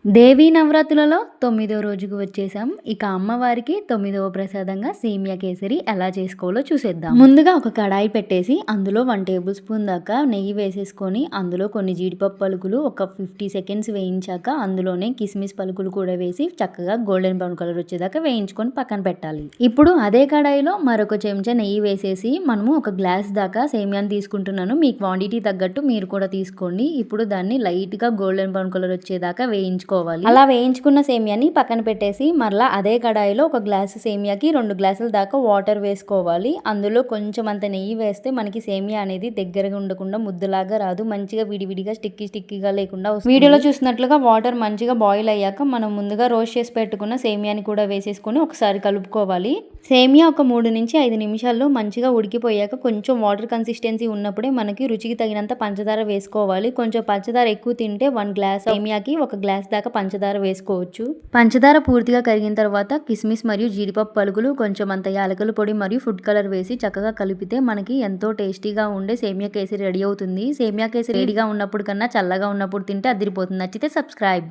దేవీ నవరాత్రులలో 9వ రోజుకు వచ్చేసాం. ఇక అమ్మవారికి 9వ ప్రసాదంగా సేమియా కేసరి ఎలా చేసుకోవాలో చూసేద్దాం. ముందుగా ఒక కడాయి పెట్టేసి అందులో 1 టేబుల్ స్పూన్ దాకా నెయ్యి వేసేసుకొని అందులో కొన్ని జీడిపప్పు పలుకులు ఒక 50 సెకండ్స్ వేయించాక అందులోనే కిస్మిస్ పలుకులు కూడా వేసి చక్కగా గోల్డెన్ బ్రౌన్ కలర్ వచ్చేదాకా వేయించుకొని పక్కన పెట్టాలి. ఇప్పుడు అదే కడాయిలో మరొక చెంచా నెయ్యి వేసేసి మనము ఒక గ్లాస్ దాకా సేమియాని తీసుకుంటున్నాను. మీ క్వాంటిటీ తగ్గట్టు మీరు కూడా తీసుకోండి. ఇప్పుడు దాన్ని లైట్ గా గోల్డెన్ బ్రౌన్ కలర్ వచ్చేదాకా వేయించుకోవాలి. అలా వేయించుకున్న సేమియాని పక్కన పెట్టేసి మరలా అదే కడాయిలో ఒక గ్లాసు సేమియాకి 2 గ్లాసుల దాకా వాటర్ వేసుకోవాలి. అందులో కొంచెం అంత నెయ్యి వేస్తే మనకి సేమియా అనేది దగ్గరగా ఉండకుండా ముద్దలాగా రాదు, మంచిగా విడివిడిగా స్టిక్కీగా లేకుండా వస్తుంది. వీడియోలో చూసినట్లుగా వాటర్ మంచిగా బాయిల్ అయ్యాక మనం ముందుగా రోస్ట్ చేసి పెట్టుకున్న సేమియాని కూడా వేసేసుకొని ఒకసారి కలుపుకోవాలి. సేమియా ఒక 3 నుంచి 5 నిమిషాల్లో మంచిగా ఉడికిపోయాక కొంచెం వాటర్ కన్సిస్టెన్సీ ఉన్నప్పుడే మనకి రుచికి తగినంత పంచదార వేసుకోవాలి. కొంచెం పంచదార ఎక్కువ తింటే 1 గ్లాస్ సేమియాకి 1 గ్లాస్ దాకా పంచదార వేసుకోవచ్చు. పంచదార పూర్తిగా కరిగిన తర్వాత కిస్మిస్ మరియు జీడిపప్పు పలుకులు, కొంచెం అంత యాలకుల పొడి మరియు ఫుడ్ కలర్ వేసి చక్కగా కలిపితే మనకి ఎంతో టేస్టీగా ఉండే సేమియా కేసరి రెడీ అవుతుంది. సేమియా కేసరి వేడిగా ఉన్నప్పుడు కన్నా చల్లగా ఉన్నప్పుడు తింటే అదిరిపోతుంది. నచ్చితే సబ్స్క్రైబ్.